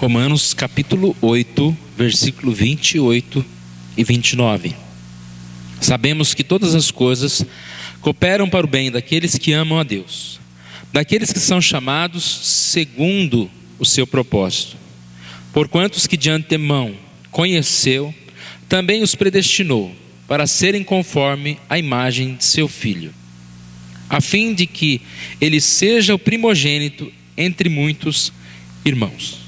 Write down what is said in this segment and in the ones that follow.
Romanos capítulo 8, versículo 28 e 29. Sabemos que todas as coisas cooperam para o bem daqueles que amam a Deus, daqueles que são chamados segundo o seu propósito. Porquanto os que de antemão conheceu, também os predestinou para serem conforme a imagem de seu Filho, a fim de que ele seja o primogênito entre muitos irmãos.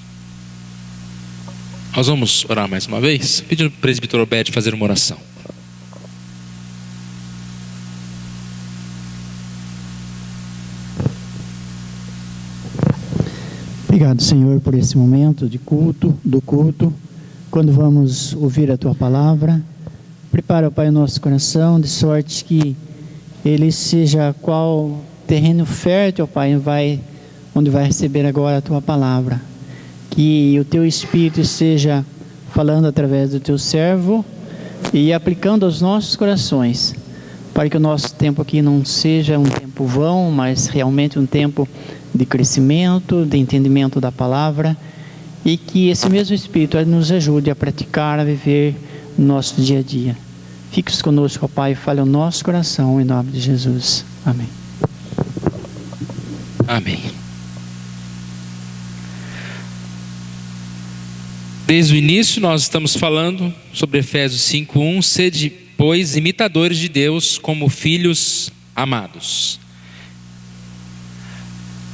Nós vamos orar mais uma vez, pedindo para o presbítero Obed fazer uma oração. Obrigado, Senhor, por esse momento do culto, quando vamos ouvir a Tua palavra. Prepara, Pai, o nosso coração, de sorte que ele seja qual terreno fértil, Pai, onde vai receber agora a Tua palavra. Que o Teu Espírito esteja falando através do Teu servo e aplicando aos nossos corações, para que o nosso tempo aqui não seja um tempo vão, mas realmente um tempo de crescimento, de entendimento da palavra, e que esse mesmo Espírito nos ajude a praticar, a viver no nosso dia a dia. Fique conosco, ó Pai, fale ao nosso coração, em nome de Jesus. Amém. Amém. Desde o início nós estamos falando sobre Efésios 5:1, sede, pois, imitadores de Deus como filhos amados.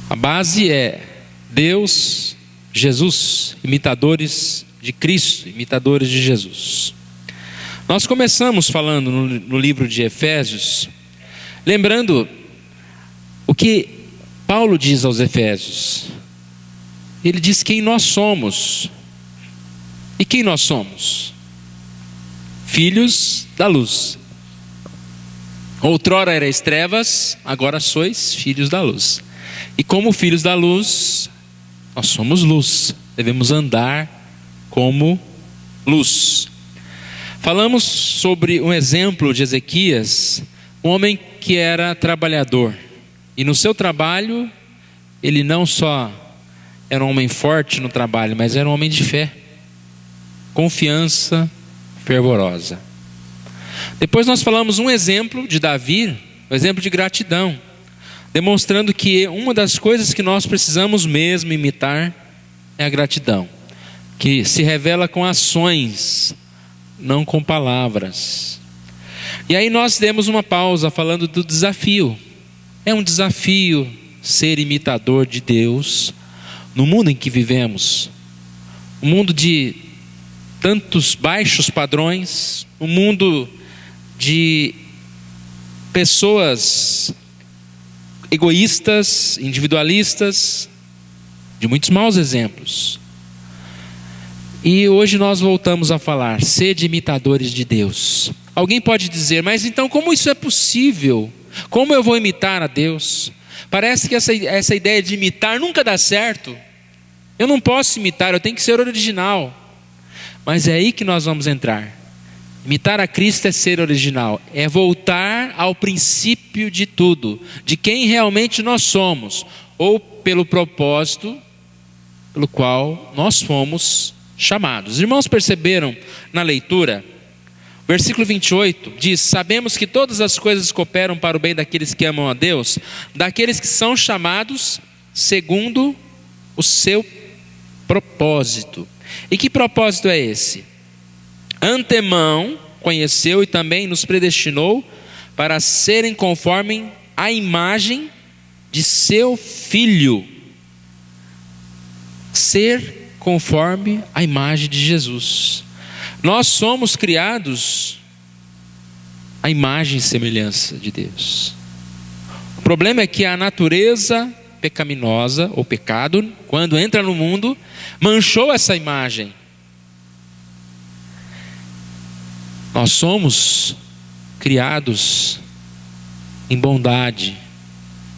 A base é Deus, Jesus, imitadores de Cristo, imitadores de Jesus. Nós começamos falando no livro de Efésios, lembrando o que Paulo diz aos Efésios. Ele diz quem nós somos. E quem nós somos? Filhos da luz. Outrora erais trevas, agora sois filhos da luz. E como filhos da luz, nós somos luz. Devemos andar como luz. Falamos sobre um exemplo de Ezequias, um homem que era trabalhador. E no seu trabalho, ele não só era um homem forte no trabalho, mas era um homem de fé. Confiança fervorosa. Depois nós falamos um exemplo de Davi, um exemplo de gratidão, demonstrando que uma das coisas que nós precisamos mesmo imitar é a gratidão, que se revela com ações, não com palavras. E aí nós demos uma pausa falando do desafio. É um desafio ser imitador de Deus no mundo em que vivemos, um mundo de tantos baixos padrões, um mundo de pessoas egoístas, individualistas, de muitos maus exemplos. E hoje nós voltamos a falar, sede imitadores de Deus. Alguém pode dizer, mas então como isso é possível? Como eu vou imitar a Deus? Parece que essa ideia de imitar nunca dá certo. Eu não posso imitar, eu tenho que ser original. Mas é aí que nós vamos entrar. Imitar a Cristo é ser original, é voltar ao princípio de tudo, de quem realmente nós somos, ou pelo propósito pelo qual nós fomos chamados. Os irmãos perceberam na leitura, versículo 28 diz: sabemos que todas as coisas cooperam para o bem daqueles que amam a Deus, daqueles que são chamados segundo o seu propósito. E que propósito é esse? Antemão conheceu e também nos predestinou para serem conforme a imagem de seu Filho. Ser conforme a imagem de Jesus. Nós somos criados à imagem e semelhança de Deus. O problema é que a natureza pecaminosa, ou pecado, quando entra no mundo, manchou essa imagem. Nós somos criados em bondade.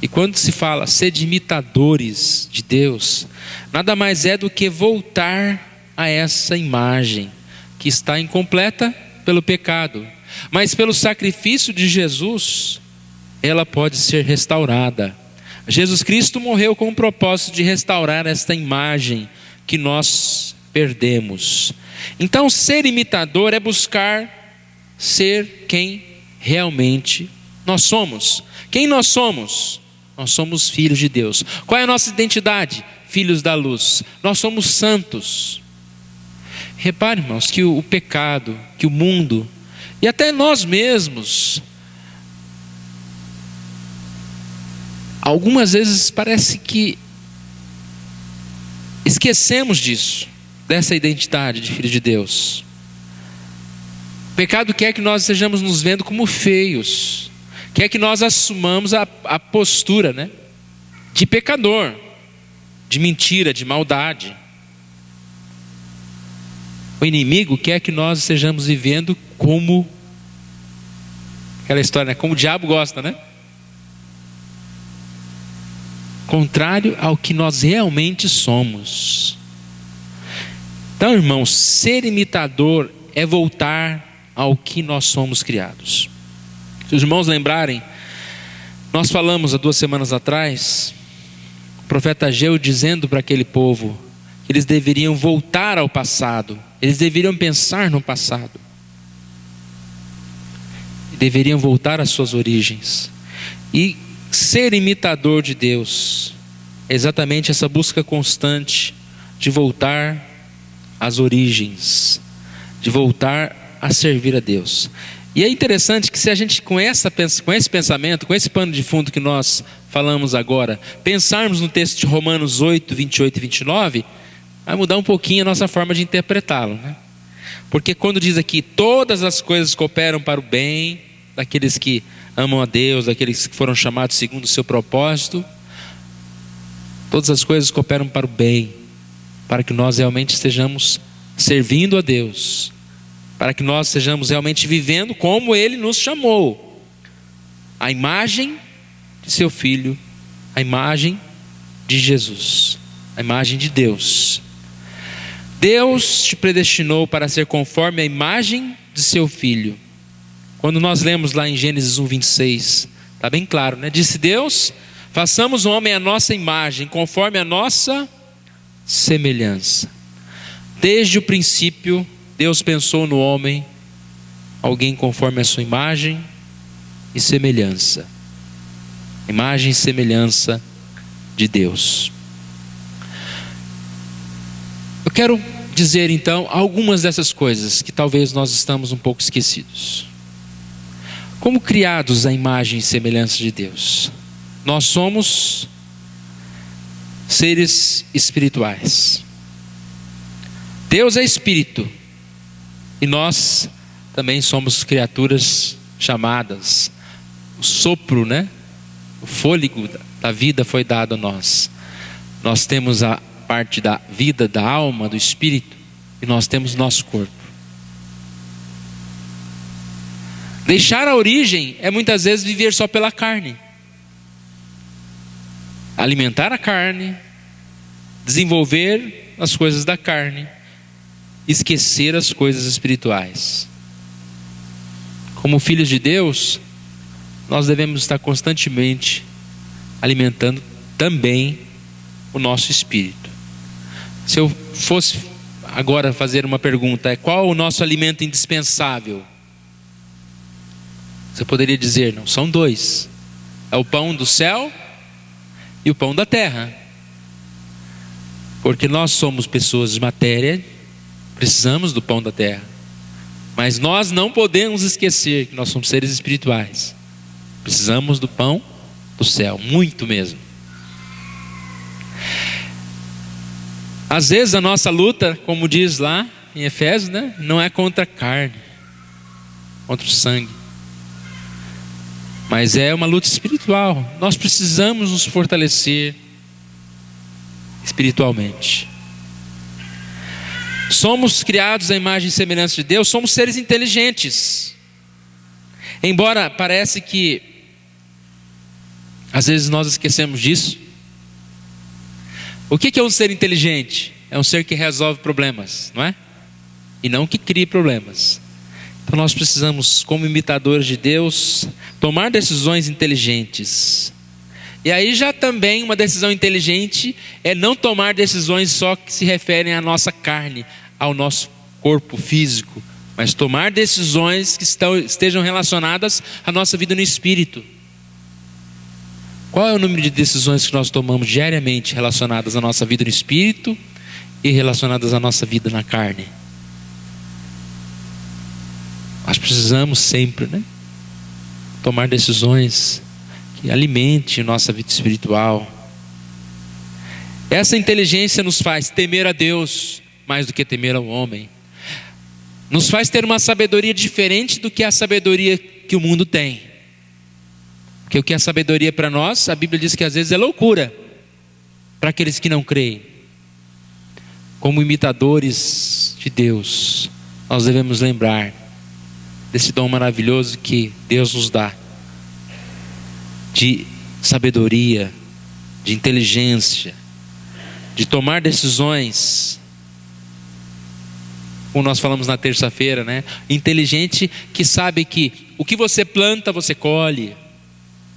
E quando se fala sede imitadores de Deus, nada mais é do que voltar a essa imagem que está incompleta pelo pecado, mas pelo sacrifício de Jesus, ela pode ser restaurada. Jesus Cristo morreu com o propósito de restaurar esta imagem que nós perdemos. Então, ser imitador é buscar ser quem realmente nós somos. Quem nós somos? Nós somos filhos de Deus. Qual é a nossa identidade? Filhos da luz. Nós somos santos. Repare, irmãos, que o pecado, que o mundo e até nós mesmos, algumas vezes parece que esquecemos disso, dessa identidade de filho de Deus. O pecado quer que nós estejamos nos vendo como feios, quer que nós assumamos a postura, né, de pecador, de mentira, de maldade. O inimigo quer que nós estejamos vivendo como aquela história, né? Como o diabo gosta, né? Contrário ao que nós realmente somos. Então, irmãos, ser imitador é voltar ao que nós somos criados. Se os irmãos lembrarem, nós falamos há 2 semanas atrás, o profeta Ageu dizendo para aquele povo que eles deveriam voltar ao passado, eles deveriam pensar no passado, deveriam voltar às suas origens. E ser imitador de Deus é exatamente essa busca constante de voltar às origens, de voltar a servir a Deus. E é interessante que se a gente com esse pensamento, com esse pano de fundo que nós falamos agora, pensarmos no texto de Romanos 8, 28 e 29, vai mudar um pouquinho a nossa forma de interpretá-lo, né? Porque quando diz aqui, todas as coisas cooperam para o bem daqueles que amam a Deus, daqueles que foram chamados segundo o seu propósito, todas as coisas cooperam para o bem, para que nós realmente estejamos servindo a Deus, para que nós estejamos realmente vivendo como Ele nos chamou, a imagem de seu Filho, a imagem de Jesus, a imagem de Deus. Deus te predestinou para ser conforme a imagem de seu Filho. Quando nós lemos lá em Gênesis 1:26, está bem claro, né? Disse Deus: façamos o homem à nossa imagem, conforme a nossa semelhança. Desde o princípio, Deus pensou no homem, alguém conforme a sua imagem e semelhança. Imagem e semelhança de Deus. Eu quero dizer então algumas dessas coisas que talvez nós estamos um pouco esquecidos. Como criados à imagem e semelhança de Deus, nós somos seres espirituais. Deus é espírito e nós também somos criaturas chamadas. O sopro, né? O fôlego da vida foi dado a nós. Nós temos a parte da vida, da alma, do espírito, e nós temos nosso corpo. Deixar a origem é muitas vezes viver só pela carne, alimentar a carne, desenvolver as coisas da carne, esquecer as coisas espirituais. Como filhos de Deus, nós devemos estar constantemente alimentando também o nosso espírito. Se eu fosse agora fazer uma pergunta, qual o nosso alimento indispensável? Você poderia dizer, não, são 2. É o pão do céu e o pão da terra. Porque nós somos pessoas de matéria, precisamos do pão da terra. Mas nós não podemos esquecer que nós somos seres espirituais. Precisamos do pão do céu, muito mesmo. Às vezes a nossa luta, como diz lá em Efésios, né, não é contra a carne, contra o sangue, mas é uma luta espiritual. Nós precisamos nos fortalecer espiritualmente. Somos criados à imagem e semelhança de Deus, somos seres inteligentes. Embora pareça que às vezes nós esquecemos disso. O que é um ser inteligente? É um ser que resolve problemas, não é? E não que crie problemas. Então nós precisamos, como imitadores de Deus, tomar decisões inteligentes E aí já também uma decisão inteligente é não tomar decisões só que se referem à nossa carne, ao nosso corpo físico, mas tomar decisões que estejam relacionadas à nossa vida no espírito. Qual é o número de decisões que nós tomamos diariamente relacionadas à nossa vida no espírito e relacionadas à nossa vida na carne? Nós precisamos sempre, tomar decisões que alimentem nossa vida espiritual. Essa inteligência nos faz temer a Deus mais do que temer ao homem. Nos faz ter uma sabedoria diferente do que a sabedoria que o mundo tem. Porque o que é sabedoria para nós, a Bíblia diz que às vezes é loucura para aqueles que não creem. Como imitadores de Deus, nós devemos lembrar desse dom maravilhoso que Deus nos dá, de sabedoria, de inteligência, de tomar decisões, como nós falamos na terça-feira, inteligente, que sabe que o que você planta, você colhe.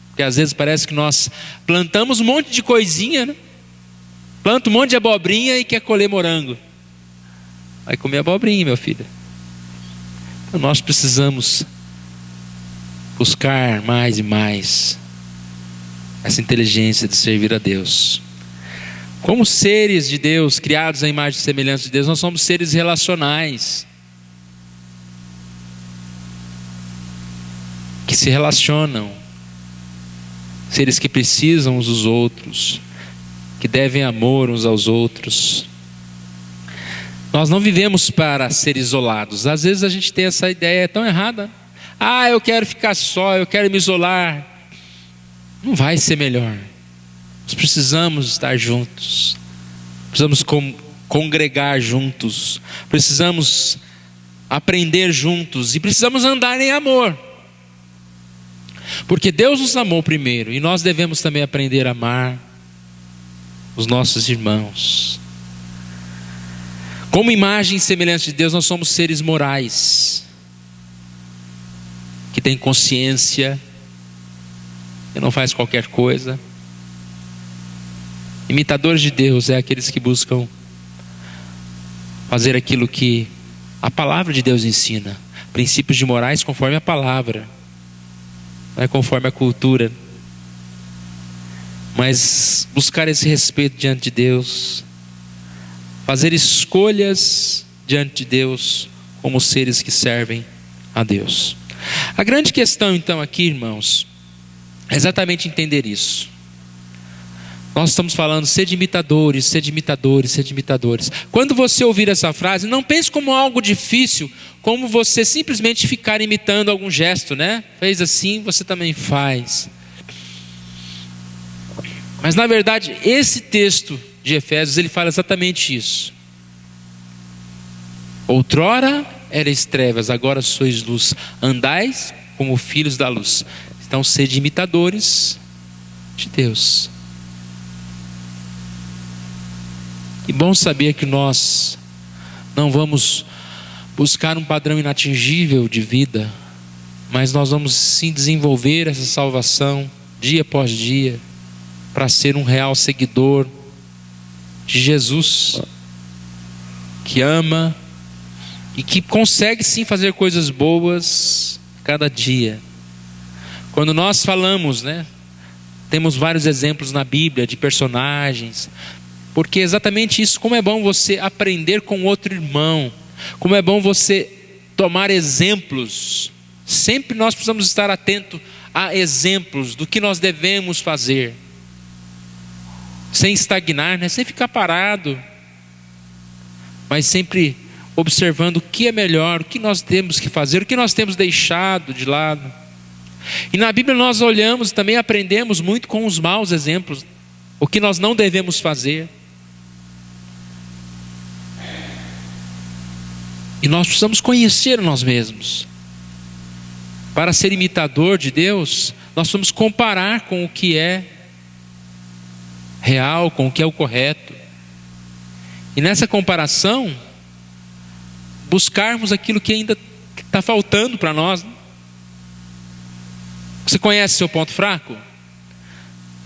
Porque às vezes parece que nós plantamos um monte de coisinha, planta um monte de abobrinha e quer colher morango. Vai comer abobrinha, meu filho. Então nós precisamos buscar mais e mais essa inteligência de servir a Deus. Como seres de Deus, criados à imagem e semelhança de Deus, nós somos seres relacionais, que se relacionam, seres que precisam uns dos outros, que devem amor uns aos outros. Nós não vivemos para ser isolados. Às vezes a gente tem essa ideia tão errada. Eu quero ficar só, eu quero me isolar. Não vai ser melhor. Nós precisamos estar juntos, precisamos congregar juntos, precisamos aprender juntos e precisamos andar em amor, porque Deus nos amou primeiro e nós devemos também aprender a amar os nossos irmãos. Como imagem e semelhança de Deus, nós somos seres morais, que têm consciência, que não faz qualquer coisa. Imitadores de Deus é aqueles que buscam fazer aquilo que a palavra de Deus ensina. Princípios de morais conforme a palavra, não é conforme a cultura. Mas buscar esse respeito diante de Deus, fazer escolhas diante de Deus como seres que servem a Deus. A grande questão então aqui, irmãos, é exatamente entender isso. Nós estamos falando, sede imitadores, sede imitadores, sede imitadores. Quando você ouvir essa frase, não pense como algo difícil, como você simplesmente ficar imitando algum gesto, Fez assim, você também faz. Mas na verdade, esse texto de Efésios, ele fala exatamente isso. Outrora erais trevas, agora sois luz. Andais como filhos da luz. Então, sede imitadores de Deus. E bom saber que nós não vamos buscar um padrão inatingível de vida, mas nós vamos sim desenvolver essa salvação dia após dia, para ser um real seguidor de Jesus, que ama e que consegue sim fazer coisas boas cada dia. Quando nós falamos, temos vários exemplos na Bíblia de personagens, porque é exatamente isso. Como é bom você aprender com outro irmão, como é bom você tomar exemplos. Sempre nós precisamos estar atentos a exemplos do que nós devemos fazer, sem estagnar, sem ficar parado, mas sempre observando o que é melhor, o que nós temos que fazer, o que nós temos deixado de lado. E na Bíblia nós olhamos, também aprendemos muito com os maus exemplos, o que nós não devemos fazer. E nós precisamos conhecer nós mesmos. Para ser imitador de Deus, nós vamos comparar com o que é real, com o que é o correto. E nessa comparação, buscarmos aquilo que ainda está faltando para nós. Você conhece seu ponto fraco?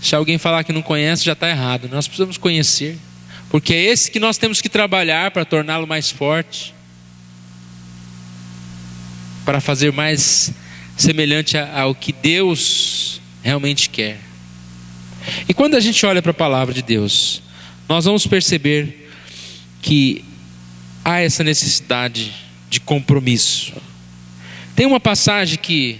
Se alguém falar que não conhece, já está errado. Nós precisamos conhecer, porque é esse que nós temos que trabalhar para torná-lo mais forte, para fazer mais semelhante ao que Deus realmente quer. E quando a gente olha para a palavra de Deus, nós vamos perceber que há essa necessidade de compromisso. Tem uma passagem que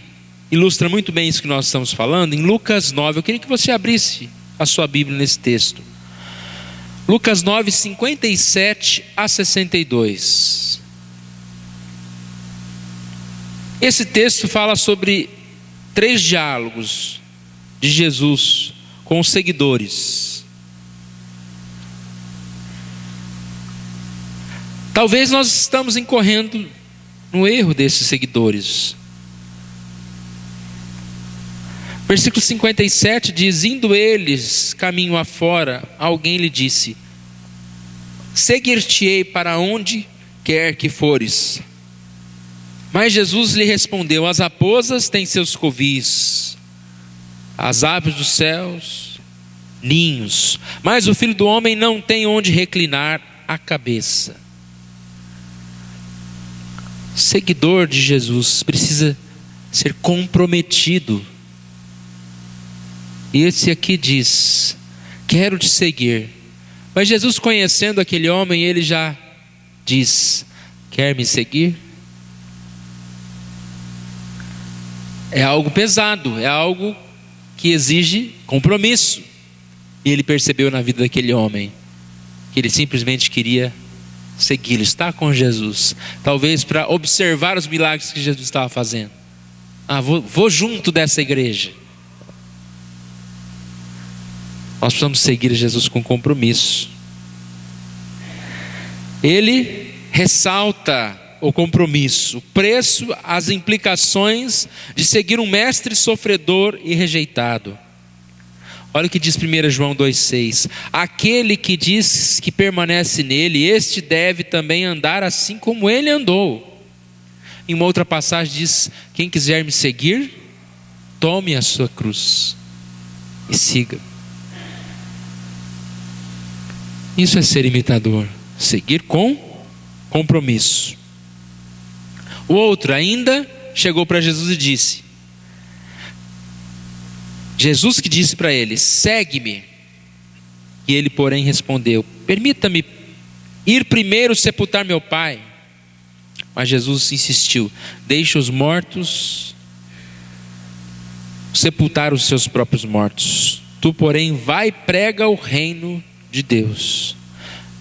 ilustra muito bem isso que nós estamos falando, em Lucas 9. Eu queria que você abrisse a sua Bíblia nesse texto. Lucas 9, 57 a 62. Esse texto fala sobre 3 diálogos de Jesus com os seguidores. Talvez nós estamos incorrendo no erro desses seguidores. Versículo 57 diz: indo eles caminho afora, alguém lhe disse: seguir-te-ei para onde quer que fores. Mas Jesus lhe respondeu: as raposas têm seus covis, as aves dos céus ninhos, mas o Filho do Homem não tem onde reclinar a cabeça. Seguidor de Jesus precisa ser comprometido. E esse aqui diz: quero te seguir. Mas Jesus, conhecendo aquele homem, ele já diz: quer me seguir? É algo pesado, é algo que exige compromisso. E ele percebeu na vida daquele homem que ele simplesmente queria segui-lo, estar com Jesus, talvez para observar os milagres que Jesus estava fazendo. Vou junto dessa igreja. Nós precisamos seguir Jesus com compromisso. Ele ressalta o compromisso, o preço, as implicações de seguir um mestre sofredor e rejeitado. Olha o que diz 1 João 2,6: aquele que diz que permanece nele, este deve também andar assim como ele andou. Em uma outra passagem diz: quem quiser me seguir, tome a sua cruz e siga. Isso é ser imitador, seguir com compromisso. O outro ainda chegou para Jesus e disse, Jesus que disse para ele: segue-me. E ele, porém, respondeu: permita-me ir primeiro sepultar meu pai. Mas Jesus insistiu: deixe os mortos sepultar os seus próprios mortos. Tu, porém, vai e prega o reino de Deus.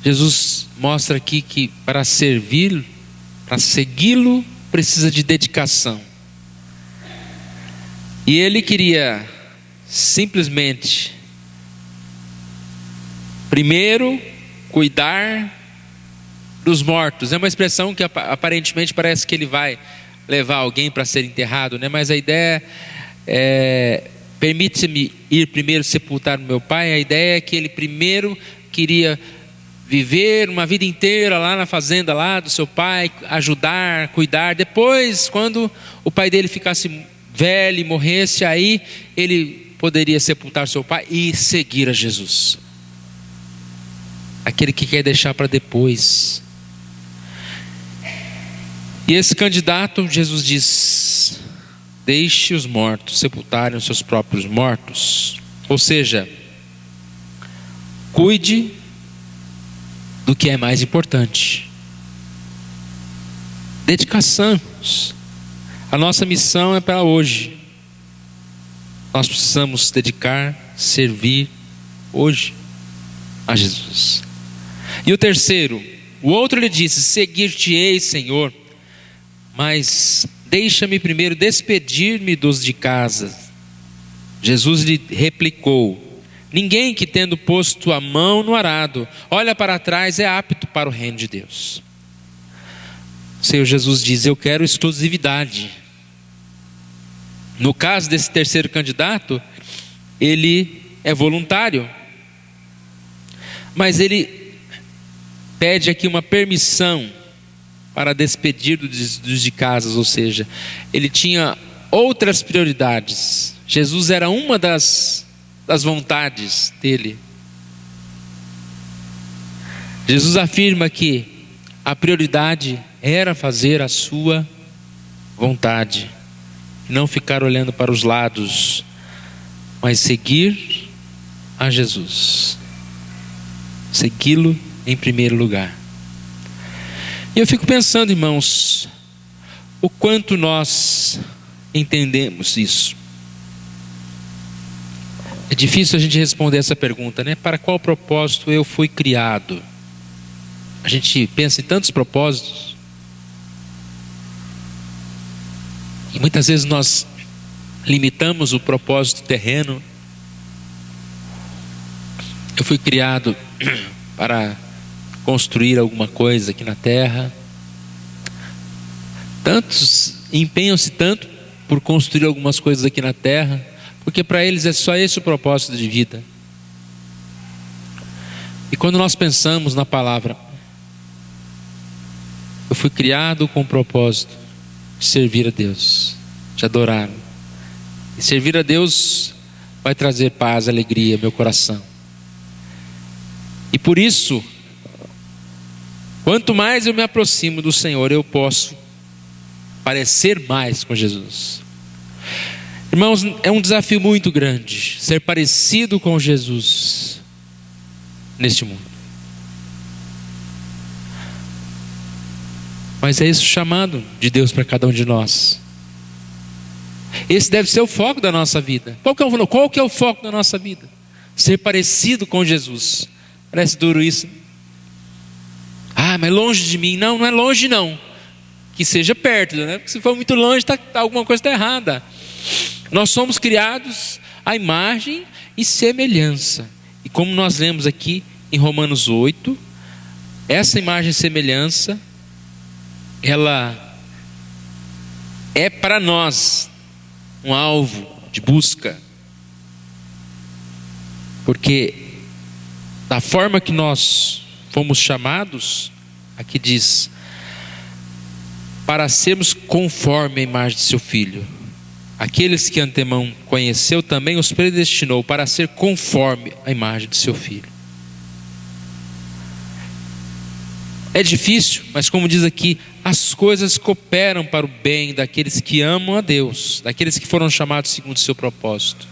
Jesus mostra aqui que para servir, para segui-lo, precisa de dedicação. E ele queria simplesmente primeiro cuidar dos mortos. É uma expressão que aparentemente parece que ele vai levar alguém para ser enterrado, né? Mas a ideia é: permite-me ir primeiro sepultar meu pai. A ideia é que ele primeiro queria viver uma vida inteira lá na fazenda lá do seu pai, ajudar, cuidar. Depois, quando o pai dele ficasse velho e morresse, aí ele poderia sepultar seu pai e seguir a Jesus. Aquele que quer deixar para depois. E esse candidato, Jesus diz: deixe os mortos sepultarem os seus próprios mortos. Ou seja, cuide do que é mais importante. Dedicação. A nossa missão é para hoje. Nós precisamos dedicar, servir hoje a Jesus. E o terceiro, o outro lhe disse: seguir-te-ei, Senhor, mas deixa-me primeiro despedir-me dos de casa. Jesus lhe replicou: ninguém que tendo posto a mão no arado olha para trás é apto para o reino de Deus. O Senhor Jesus diz: eu quero exclusividade. No caso desse terceiro candidato, ele é voluntário, mas ele pede aqui uma permissão para despedir dos de casas, ou seja, ele tinha outras prioridades. Jesus era uma das das vontades dele. Jesus afirma que a prioridade era fazer a sua vontade, não ficar olhando para os lados, mas seguir a Jesus, segui-lo em primeiro lugar. E eu fico pensando, irmãos, o quanto nós entendemos isso. É difícil a gente responder essa pergunta, né? Para qual propósito eu fui criado? A gente pensa em tantos propósitos, e muitas vezes nós limitamos o propósito terreno. Eu fui criado para construir alguma coisa aqui na terra. Tantos empenham-se tanto por construir algumas coisas aqui na terra, porque para eles é só esse o propósito de vida. E quando nós pensamos na palavra, eu fui criado com o propósito de servir a Deus, de adorá-lo. E servir a Deus vai trazer paz, alegria ao meu coração. E por isso, quanto mais eu me aproximo do Senhor, eu posso parecer mais com Jesus. Irmãos, é um desafio muito grande ser parecido com Jesus neste mundo. Mas é esse o chamado de Deus para cada um de nós. Esse deve ser o foco da nossa vida. Qual que é o foco da nossa vida? Ser parecido com Jesus. Parece duro isso. Ah, mas longe de mim. Não, não é longe não. Que seja perto, né? Porque se for muito longe, alguma coisa está errada. Nós somos criados à imagem e semelhança. E como nós lemos aqui em Romanos 8, essa imagem e semelhança, ela é para nós um alvo de busca. Porque da forma que nós fomos chamados, aqui diz, para sermos conforme a imagem de seu Filho. Aqueles que antemão conheceu também os predestinou para ser conforme a imagem de seu Filho. É difícil, mas como diz aqui, as coisas cooperam para o bem daqueles que amam a Deus, daqueles que foram chamados segundo o seu propósito.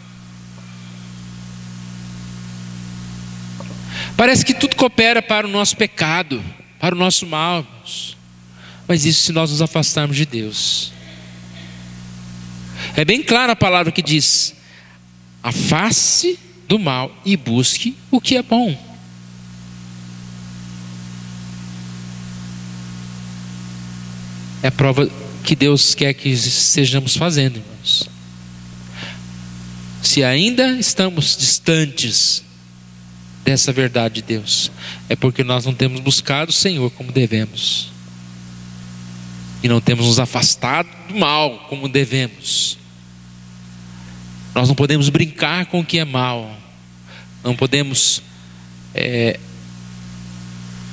Parece que tudo coopera para o nosso pecado, para o nosso mal, mas isso se nós nos afastarmos de Deus. É bem clara a palavra que diz: afaste do mal e busque o que é bom. É a prova que Deus quer que estejamos fazendo, irmãos. Se ainda estamos distantes dessa verdade de Deus, é porque nós não temos buscado o Senhor como devemos, e não temos nos afastado do mal como devemos. Nós não podemos brincar com o que é mal, não podemos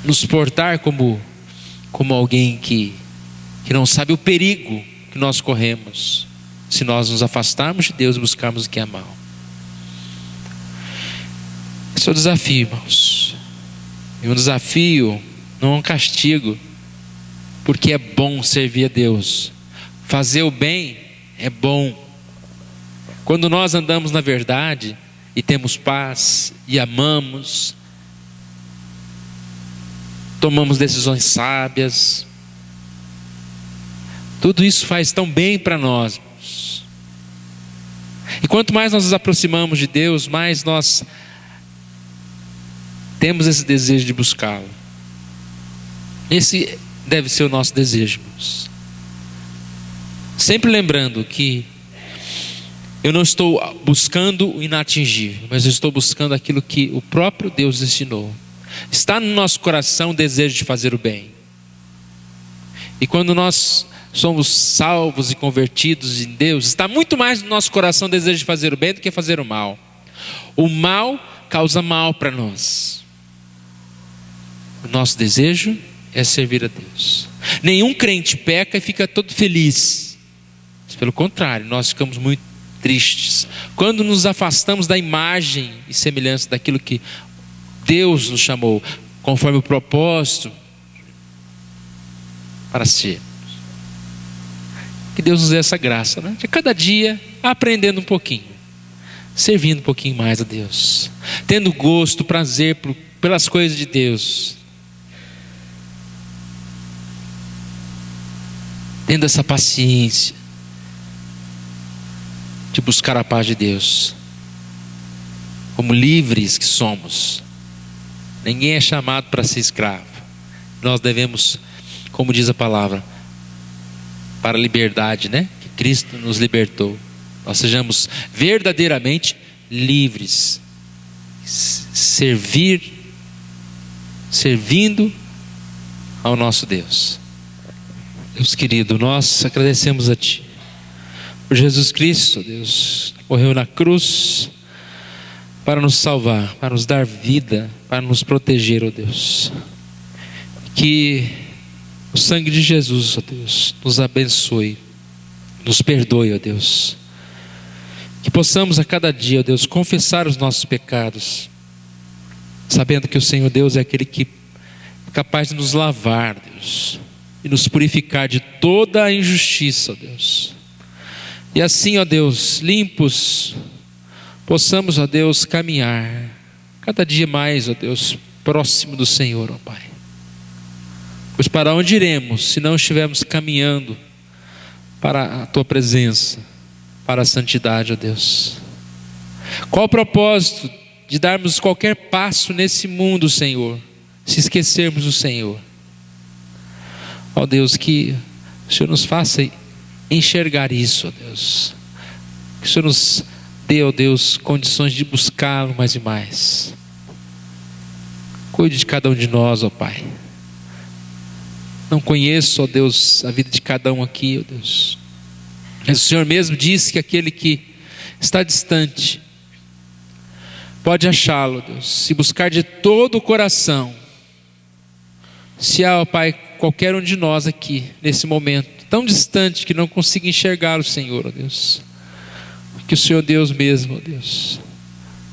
nos portar como alguém que não sabe o perigo que nós corremos se nós nos afastarmos de Deus e buscarmos o que é mal. Esse é o desafio, irmãos. E um desafio não é um castigo, porque é bom servir a Deus. Fazer o bem é bom. Quando nós andamos na verdade e temos paz e amamos, tomamos decisões sábias, tudo isso faz tão bem para nós. E quanto mais nós nos aproximamos de Deus, mais nós temos esse desejo de buscá-lo. Esse deve ser o nosso desejo, irmãos. Sempre lembrando que eu não estou buscando o inatingível, mas eu estou buscando aquilo que o próprio Deus ensinou. Está no nosso coração o desejo de fazer o bem. E quando nós somos salvos e convertidos em Deus, está muito mais no nosso coração o desejo de fazer o bem do que fazer o mal. O mal causa mal para nós. O nosso desejo é servir a Deus. Nenhum crente peca e fica todo feliz. Pelo contrário, nós ficamos muito tristes. Quando nos afastamos da imagem e semelhança daquilo que Deus nos chamou, conforme o propósito para ser. Que Deus nos dê essa graça, né? De cada dia aprendendo um pouquinho, servindo um pouquinho mais a Deus, tendo gosto, prazer pelas coisas de Deus, tendo essa paciência de buscar a paz de Deus, como livres que somos. Ninguém é chamado para ser escravo. Nós devemos, como diz a palavra, para a liberdade, né? Que Cristo nos libertou. Nós sejamos verdadeiramente livres, servindo ao nosso Deus. Deus querido, nós agradecemos a Ti por Jesus Cristo, Deus, que morreu na cruz para nos salvar, para nos dar vida, para nos proteger, ó Deus. Que o sangue de Jesus, ó Deus, nos abençoe, nos perdoe, ó Deus. Que possamos a cada dia, ó Deus, confessar os nossos pecados, sabendo que o Senhor Deus é aquele que é capaz de nos lavar, Deus, e nos purificar de toda a injustiça, ó Deus. E assim, ó Deus, limpos, possamos, ó Deus, caminhar cada dia mais, ó Deus, próximo do Senhor, ó Pai. Pois para onde iremos se não estivermos caminhando para a Tua presença, para a santidade, ó Deus? Qual o propósito de darmos qualquer passo nesse mundo, Senhor, se esquecermos do Senhor? Ó Deus, que o Senhor nos faça enxergar isso, ó Deus. Que o Senhor nos dê, ó Deus, condições de buscá-lo mais e mais. Cuide de cada um de nós, ó Pai. Não conheço, ó Deus, a vida de cada um aqui, ó Deus. Mas o Senhor mesmo disse que aquele que está distante pode achá-lo, Deus, se buscar de todo o coração. Se há, ó Pai, qualquer um de nós aqui, nesse momento, tão distante que não consiga enxergar o Senhor, ó Deus, que o Senhor Deus mesmo, ó Deus,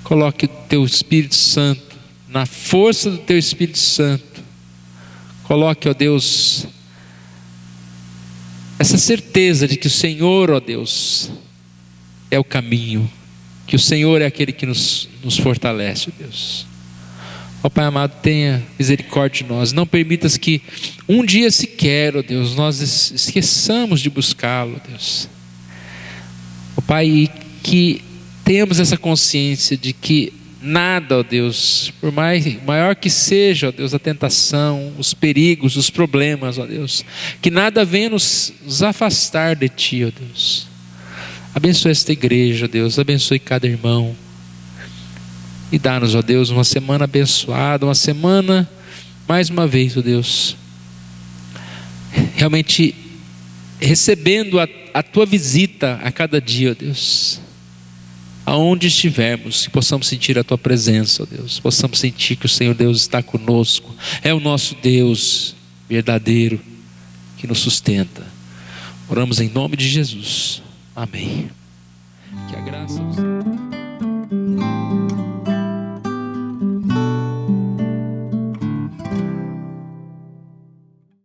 coloque o Teu Espírito Santo, na força do Teu Espírito Santo, coloque, ó Deus, essa certeza de que o Senhor, ó Deus, é o caminho, que o Senhor é aquele que nos fortalece, ó Deus. Ó Pai amado, tenha misericórdia de nós. Não permitas que um dia sequer, ó Deus, nós esqueçamos de buscá-lo, ó Deus. Ó Pai, e que tenhamos essa consciência de que nada, ó Deus, por maior que seja, ó Deus, a tentação, os perigos, os problemas, ó Deus, que nada venha nos afastar de Ti, ó Deus. Abençoe esta igreja, ó Deus, abençoe cada irmão. E dá-nos, ó Deus, uma semana abençoada, uma semana, mais uma vez, ó Deus, realmente recebendo a Tua visita a cada dia, ó Deus. Aonde estivermos, que possamos sentir a Tua presença, ó Deus. Possamos sentir que o Senhor Deus está conosco. É o nosso Deus verdadeiro que nos sustenta. Oramos em nome de Jesus. Amém. Que a graça